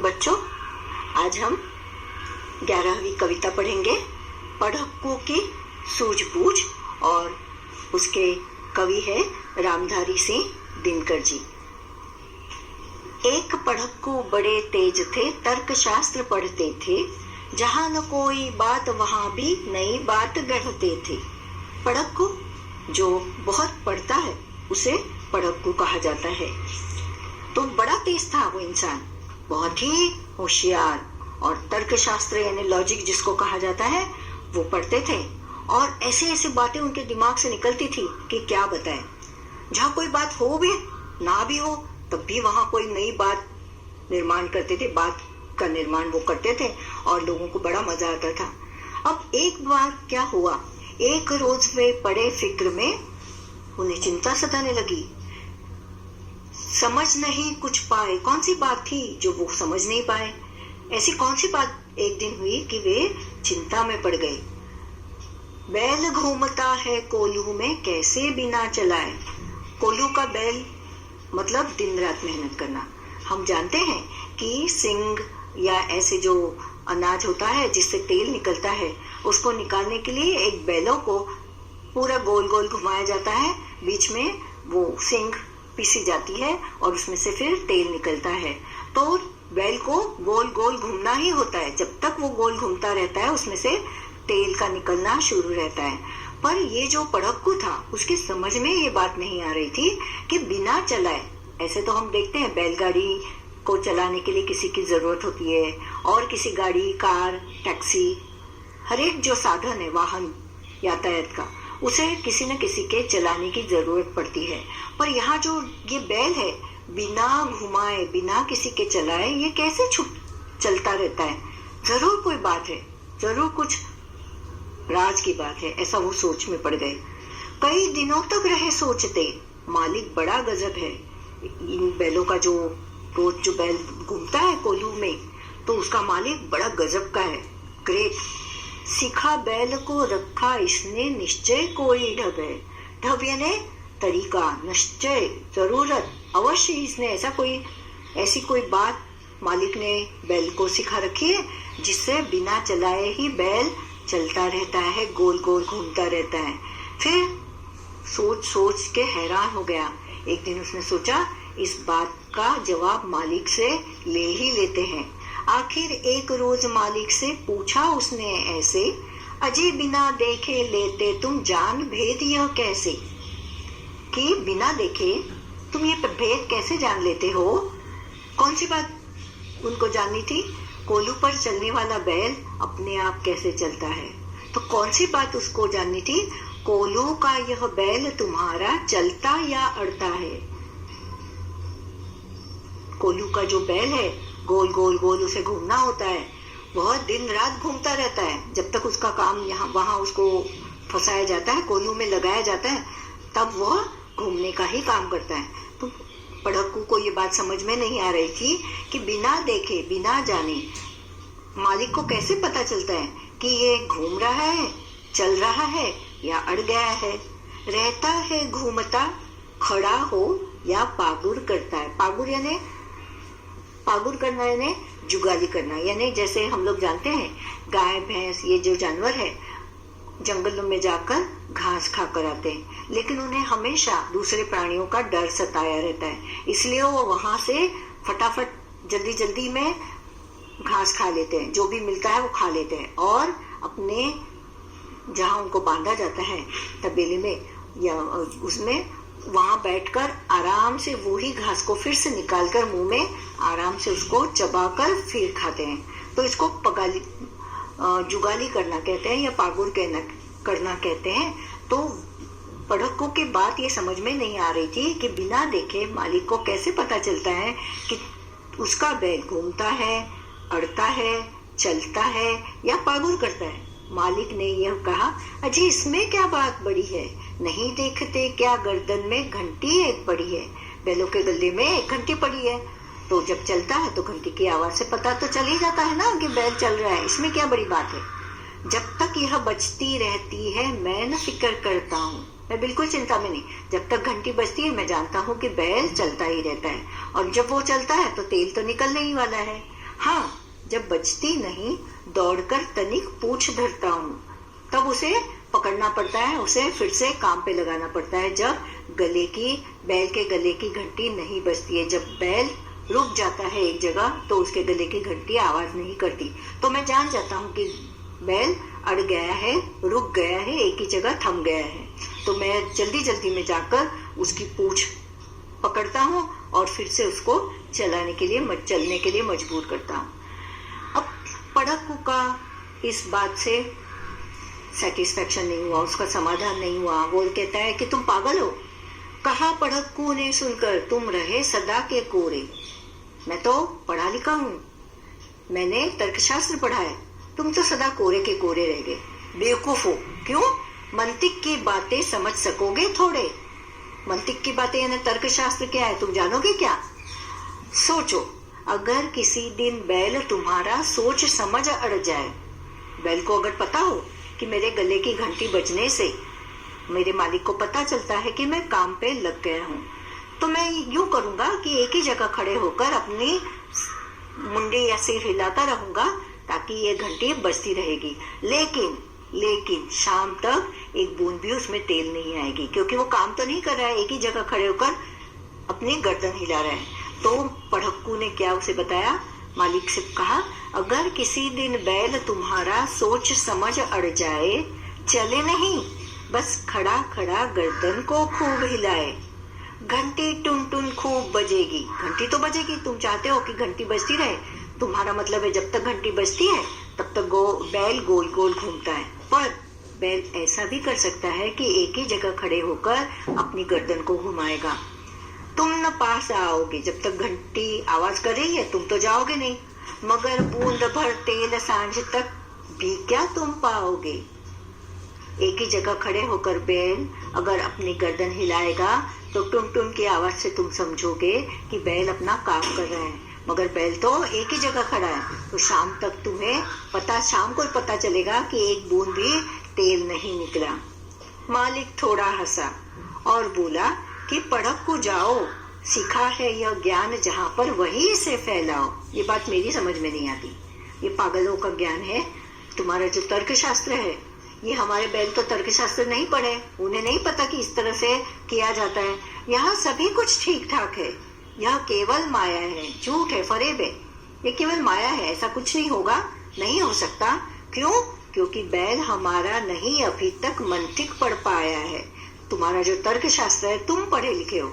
बच्चों, आज हम 11वीं कविता पढ़ेंगे, पढ़क्कू की सूझबूझ, और उसके कवि है रामधारी सिंह दिनकर जी। एक पढ़क्कू बड़े तेज थे, तर्क शास्त्र पढ़ते थे, जहाँ न कोई बात वहाँ भी नई बात गढ़ते थे। पढ़क्कू जो बहुत पढ़ता है उसे पढ़क्कू कहा जाता है। तो बड़ा तेज था वो इंसान, बहुत ही होशियार, और तर्क शास्त्र यानी लॉजिक जिसको कहा जाता है वो पढ़ते थे, और ऐसे ऐसे बातें उनके दिमाग से निकलती थी कि क्या बताएं। जहाँ कोई बात हो भी ना भी हो तब भी वहां कोई नई बात निर्माण करते थे, बात का निर्माण वो करते थे और लोगों को बड़ा मजा आता था। अब एक बार क्या हुआ, एक रोज वे पड़े फिक्र में, उन्हें चिंता सताने लगी। समझ नहीं कुछ पाए, कौन सी बात थी जो वो समझ नहीं पाए। ऐसी कौन सी बात एक दिन हुई कि वे चिंता में पड़ गए। बैल घूमता है कोल्हू में, कैसे बिना चलाए। कोल्हू का बैल मतलब दिन रात मेहनत करना। हम जानते हैं कि सिंग या ऐसे जो अनाज होता है जिससे तेल निकलता है, उसको निकालने के लिए एक बैलों को पूरा गोल गोल घुमाया जाता है, बीच में वो सिंग पीसी जाती है और उसमें से फिर तेल निकलता है। तो बैल को गोल गोल घूमना ही होता है, जब तक वो गोल घूमता रहता है उसमें से तेल का निकलना शुरू रहता है। पर ये जो पढ़क्कू था उसके समझ में ये बात नहीं आ रही थी कि बिना चलाए, ऐसे तो हम देखते हैं बैलगाड़ी को चलाने के लिए किसी की जरूरत होती है, और किसी गाड़ी, कार, टैक्सी, हर एक जो साधन है वाहन यातायात का, उसे किसी न किसी के चलाने की जरूरत पड़ती है। पर यहाँ जो ये बैल है, बिना घुमाए बिना किसी के चलाए ये कैसे चलता रहता है। जरूर कोई बात है, जरूर कुछ राज की बात है, ऐसा वो सोच में पड़ गए। कई दिनों तक रहे सोचते, मालिक बड़ा गजब है। इन बैलों का जो रोज जो बैल घूमता है कोल्हू में, तो उसका मालिक बड़ा गजब का है, ग्रेट। सीखा बैल को रखा इसने, निश्चय कोई ढब है। ढब यानी तरीका, निश्चय, जरूरत, अवश्य इसने ऐसी कोई बात मालिक ने बैल को सिखा रखी है जिससे बिना चलाए ही बैल चलता रहता है, गोल गोल घूमता रहता है। फिर सोच सोच के हैरान हो गया। एक दिन उसने सोचा इस बात का जवाब मालिक से ले ही लेते हैं। आखिर एक रोज मालिक से पूछा उसने ऐसे, अजी बिना देखे लेते तुम जान भेद यह कैसे। कि बिना देखे तुम ये भेद कैसे जान लेते हो। कौन सी बात उनको जाननी थी। कोल्हू पर चलने वाला बैल अपने आप कैसे चलता है, तो कौन सी बात उसको जाननी थी। कोल्हू का यह बैल तुम्हारा चलता या अड़ता है। कोल्हू का जो बैल है, गोल गोल गोल उसे घूमना होता है, बहुत दिन रात घूमता रहता है, जब तक उसका काम यहाँ वहां उसको फंसाया जाता है, कोल्हू में लगाया जाता है, तब वह घूमने का ही काम करता है। तो पढ़क्कू को ये बात समझ में नहीं आ रही थी कि बिना देखे बिना जाने मालिक को कैसे पता चलता है कि ये घूम रहा है, चल रहा है या अड़ गया है, रहता है घूमता, खड़ा हो या पागुर करता है। पागुर करना यानी जुगाली करना, यानी जैसे हम लोग जानते हैं गाय भैंस ये जो जानवर है जंगलों में जाकर घास खाकर आते हैं, लेकिन उन्हें हमेशा दूसरे प्राणियों का डर सताया रहता है, इसलिए वो वहां से फटाफट जल्दी जल्दी में घास खा लेते हैं, जो भी मिलता है वो खा लेते हैं, और अपने जहाँ उनको बांधा जाता है तबेले में या उसमें, वहां बैठकर आराम से वो ही घास को फिर से निकालकर मुंह में आराम से उसको चबाकर फिर खाते हैं। तो इसको जुगाली करना कहते हैं या पागुर करना कहते हैं। तो पढ़क्कू की बात ये समझ में नहीं आ रही थी कि बिना देखे मालिक को कैसे पता चलता है कि उसका बैल घूमता है, अड़ता है, चलता है या पागुर करता है। मालिक ने यह कहा, अजी इसमें क्या बात बड़ी है, नहीं देखते क्या गर्दन में घंटी एक पड़ी है। बैलों के गले में एक घंटी पड़ी है, तो जब चलता है तो घंटी की आवाज से पता तो चल ही जाता है ना कि बैल चल रहा है, इसमें क्या बड़ी बात है। जब तक यह बजती रहती है मैं न फिक्र करता हूँ, मैं बिल्कुल चिंता में नहीं। जब तक घंटी बजती है मैं जानता हूँ कि बैल चलता ही रहता है, और जब वो चलता है तो तेल तो निकलने ही वाला है। हाँ, जब बचती नहीं दौड़कर तनिक पूछ धरता हूँ, तब उसे पकड़ना पड़ता है, उसे फिर से काम पे लगाना पड़ता है। जब बैल के गले की घंटी नहीं बजती है, जब बैल रुक जाता है एक जगह तो उसके गले की घंटी आवाज नहीं करती, तो मैं जान जाता हूँ कि बैल अड़ गया है, रुक गया है, एक ही जगह थम गया है। तो मैं जल्दी जल्दी में जाकर उसकी पूंछ पकड़ता हूँ और फिर से उसको चलने के लिए मजबूर करता हूँ। अब पड़क्कू का इस बात से सेटिस्फेक्शन नहीं हुआ, उसका समाधान नहीं हुआ। वो कहता है कि तुम पागल हो। कहा पड़क्कू ने सुनकर, तुम रहे सदा के कोरे। मैं तो पढ़ा लिखा हूँ, मैंने तर्कशास्त्र पढ़ा है, तुम तो सदा कोरे के कोरे रह गए। बेवकूफ हो। क्यों? मंतिक की बातें समझ सकोगे थोड़े? मंतिक की बातें यानी तर्कशास्त्र क्या है, तुम जानोगे क्या? सोचो, अगर किसी दिन बैल तुम्हारा सोच समझ अड़ जाए, बैल को अगर पता हो कि मेरे गले की घंटी बजने से मेरे मालिक को पता चलता है कि मैं काम पे लग गया हूँ, तो मैं यूं करूंगा कि एक ही जगह खड़े होकर अपनी मुंडी या सिर हिलाता रहूंगा ताकि ये घंटी बजती रहेगी। लेकिन शाम तक एक बूंद भी उसमें तेल नहीं आएगी, क्योंकि वो काम तो नहीं कर रहा है, एक ही जगह खड़े होकर अपनी गर्दन हिला रहा है। तो पड़क्कू ने क्या उसे बताया? मालिक से कहा, अगर किसी दिन बैल तुम्हारा सोच समझ अड़ जाए, चले नहीं, बस खड़ा खड़ा गर्दन को खूब हिलाए, घंटी टुन टुन खूब बजेगी। घंटी तो बजेगी, तुम चाहते हो कि घंटी बजती रहे, तुम्हारा मतलब है जब तक घंटी बजती है तब तक बैल गोल गोल घूमता है। पर बैल ऐसा भी कर सकता है कि एक ही जगह खड़े होकर अपनी गर्दन को घुमाएगा। तुम न पास आओगे, जब तक घंटी आवाज कर रही है तुम तो जाओगे नहीं, मगर बूंद भर तेल सांझ तक भी क्या तुम पाओगे। एक ही जगह खड़े होकर बैल अगर अपनी गर्दन हिलाएगा तो टुन टुन की आवाज से तुम समझोगे कि बैल अपना काम कर रहा है, मगर बैल तो एक ही जगह खड़ा है। तो शाम को पता चलेगा कि एक बूंद भी तेल नहीं निकला। मालिक थोड़ा हंसा और बोला कि पड़क्कू जाओ, सीखा है यह ज्ञान जहाँ पर वहीं से फैलाओ। ये बात मेरी समझ में नहीं आती, ये पागलों का ज्ञान है। तुम्हारा जो तर्कशास्त्र है, ये हमारे बैल तो तर्कशास्त्र नहीं पढ़े, उन्हें नहीं पता कि इस तरह से किया जाता है। यहाँ सभी कुछ ठीक ठाक है, यह केवल माया है, झूठ है, फरेब है, ये केवल माया है, ऐसा कुछ नहीं होगा, नहीं हो सकता। क्यों? क्योंकि बैल हमारा नहीं अभी तक मंतिक पढ़ पाया है। तुम्हारा जो तर्कशास्त्र है, तुम पढ़े लिखे हो,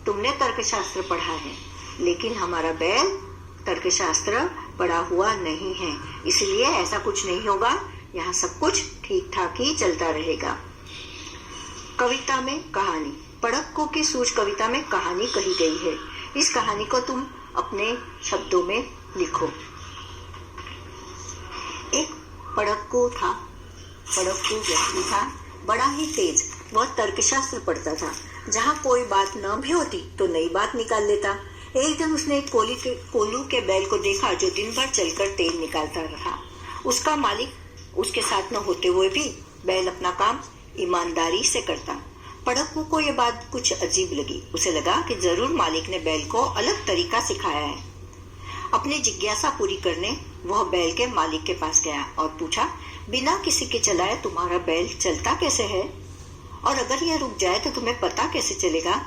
तुमने तर्कशास्त्र पढ़ा है, लेकिन हमारा बैल तर्कशास्त्र पढ़ा हुआ नहीं है, इसलिए ऐसा कुछ नहीं होगा, यहाँ सब कुछ ठीक ठाक ही चलता रहेगा। कविता में कहानी। पड़क्कू की सूझ कविता में कहानी कही गई है, इस कहानी को तुम अपने शब्दों में लिखो। एक पड़क्कू व्यक्ति था, बड़ा ही तेज। वह तर्कशास्त्र पढ़ता था, जहाँ कोई बात न भी होती तो नई बात निकाल लेता। एक दिन उसने एक कोल्हू के बैल को देखा जो दिन भर चलकर तेल निकालता रहा। उसका मालिक उसके साथ न होते हुए भी बैल अपना काम ईमानदारी से करता। पड़क्कू को यह बात कुछ अजीब लगी। उसे लगा कि जरूर मालिक ने बैल को अलग तरीका सिखाया है। अपनी जिज्ञासा पूरी करने वह बैल के मालिक के पास गया और पूछा, बिना किसी के चलाए तुम्हारा बैल चलता कैसे है, और अगर यह रुक जाए तो तुम्हें पता कैसे चलेगा?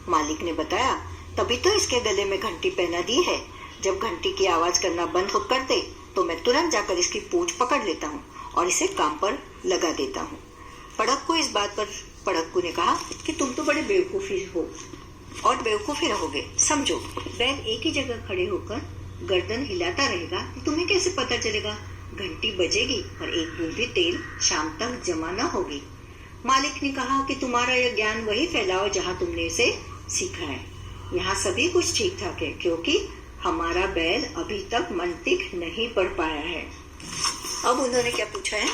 मालिक ने बताया, तभी तो इसके गले में घंटी पहना दी है। जब घंटी की आवाज करना बंद कर दे तो मैं तुरंत जाकर इसकी पूंछ पकड़ लेता हूँ और इसे काम पर लगा देता हूँ। पड़क्कू ने कहा कि तुम तो बड़े बेवकूफी हो और बेवकूफी रहोगे। समझो, बैल एक ही जगह खड़े होकर गर्दन हिलाता रहेगा तो तुम्हें कैसे पता चलेगा? घंटी बजेगी और एक बूंद भी तेल शाम तक जमा न होगी। मालिक ने कहा कि तुम्हारा यह ज्ञान वही फैलाओ जहाँ तुमने इसे सीखा है। यहाँ सभी कुछ ठीक ठाक है, क्योंकि हमारा बैल अभी तक मंतिक नहीं पढ़ पाया है। अब उन्होंने क्या पूछा है?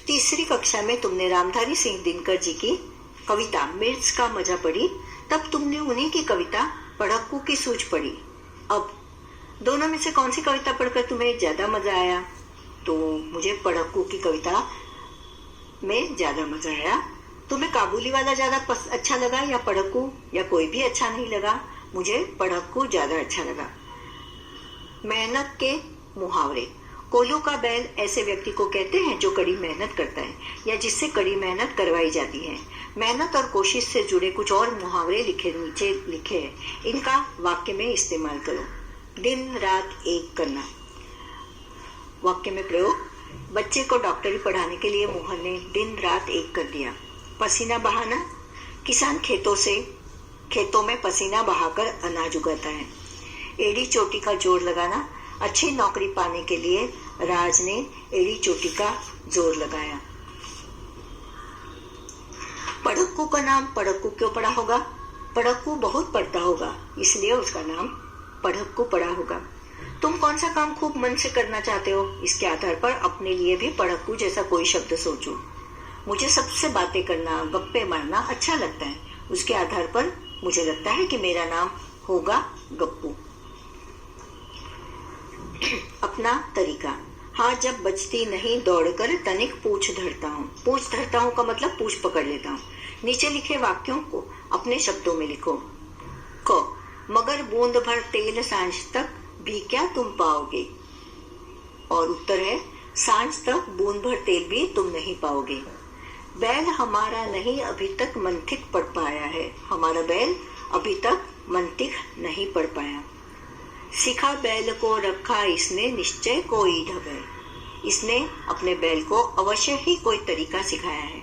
तीसरी कक्षा में तुमने रामधारी सिंह दिनकर जी की कविता मिर्च का मजा पढ़ी, तब तुमने उन्हीं की कविता पड़क्कू की सूझ पढ़ी। अब दोनों में से कौन सी कविता पढ़कर तुम्हें ज्यादा मजा आया? तो मुझे पड़क्कू की कविता में ज्यादा मजा आया। तुम्हें काबुली वाला ज्यादा अच्छा लगा या पड़क्कू, या कोई भी अच्छा नहीं लगा? मुझे पड़क्कू ज्यादा अच्छा लगा। मेहनत के मुहावरे। कोल्हू का बैल ऐसे व्यक्ति को कहते हैं जो कड़ी मेहनत करता है या जिससे कड़ी मेहनत करवाई जाती है। मेहनत और कोशिश से जुड़े कुछ और मुहावरे नीचे लिखे हैं, इनका वाक्य में इस्तेमाल करो। दिन रात एक करना। वाक्य में प्रयोग। बच्चे को डॉक्टरी पढ़ाने के लिए मोहन ने दिन रात एक कर दिया। पसीना बहाना। किसान खेतों में पसीना बहाकर अनाज उगाता है। एड़ी चोटी का जोर लगाना। अच्छी नौकरी पाने के लिए राज ने एड़ी चोटी का जोर लगाया। पढ़क्कू का नाम पढ़क्कू क्यों पड़ा होगा? पढ़क्कू बहुत पढ़ता होगा, इसलिए उसका नाम पढ़क्कू पड़ा होगा। तुम कौन सा काम खूब मन से करना चाहते हो, इसके आधार पर अपने लिए भी पढ़क्कू जैसा कोई शब्द सोचो। मुझे सबसे बातें करना, गप्पे मारना अच्छा लगता है, उसके आधार पर मुझे लगता है कि मेरा नाम होगा गप्पू। अपना तरीका। हाथ जब बचती नहीं दौड़कर तनिक पूछ धरता हूँ। पूछ धरता हूँ का मतलब पूछ पकड़ लेता हूँ। नीचे लिखे वाक्यों को अपने शब्दों में लिखो। क, मगर बूंद भर तेल सांझ तक भी क्या तुम पाओगे? और उत्तर है, सांझ तक बूंद भर तेल भी तुम नहीं पाओगे। बैल हमारा नहीं अभी तक मंथिक पढ़ पाया है। हमारा बैल अभी तक मंथिक नहीं पढ़ पाया। सिखा बैल को रखा इसने निश्चय कोई ढंग। इसने अपने बैल को अवश्य ही कोई तरीका सिखाया है।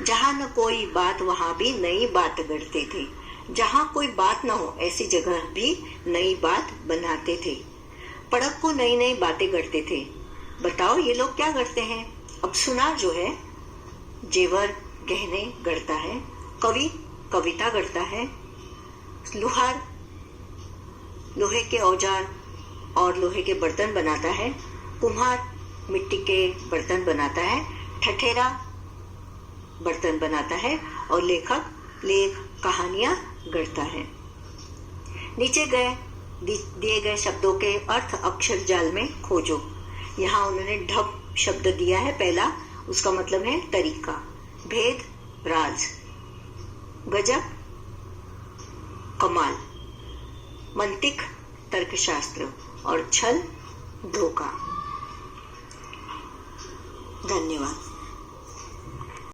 जहाँ न कोई बात वहाँ भी नई बात गढ़ते थे। जहाँ कोई बात न हो ऐसी जगह भी नई बात बनाते थे। पढ़क्कू नई नई बातें गढ़ते थे। बताओ ये लोग क्या गढ़ते हैं? अब सुनार जो है जेवर गहने गढ़ता है। कवि कविता गढ़ता है। लुहार लोहे के औजार और लोहे के बर्तन बनाता है। कुम्हार मिट्टी के बर्तन बनाता है। ठठेरा बर्तन बनाता है और लेखक कहानियां गढ़ता है। नीचे दिए गए शब्दों के अर्थ अक्षर जाल में खोजो। यहाँ उन्होंने ढब शब्द दिया है पहला, उसका मतलब है तरीका। भेद राज। गजब कमाल। मंतिक तर्कशास्त्र और छल धोखा। धन्यवाद।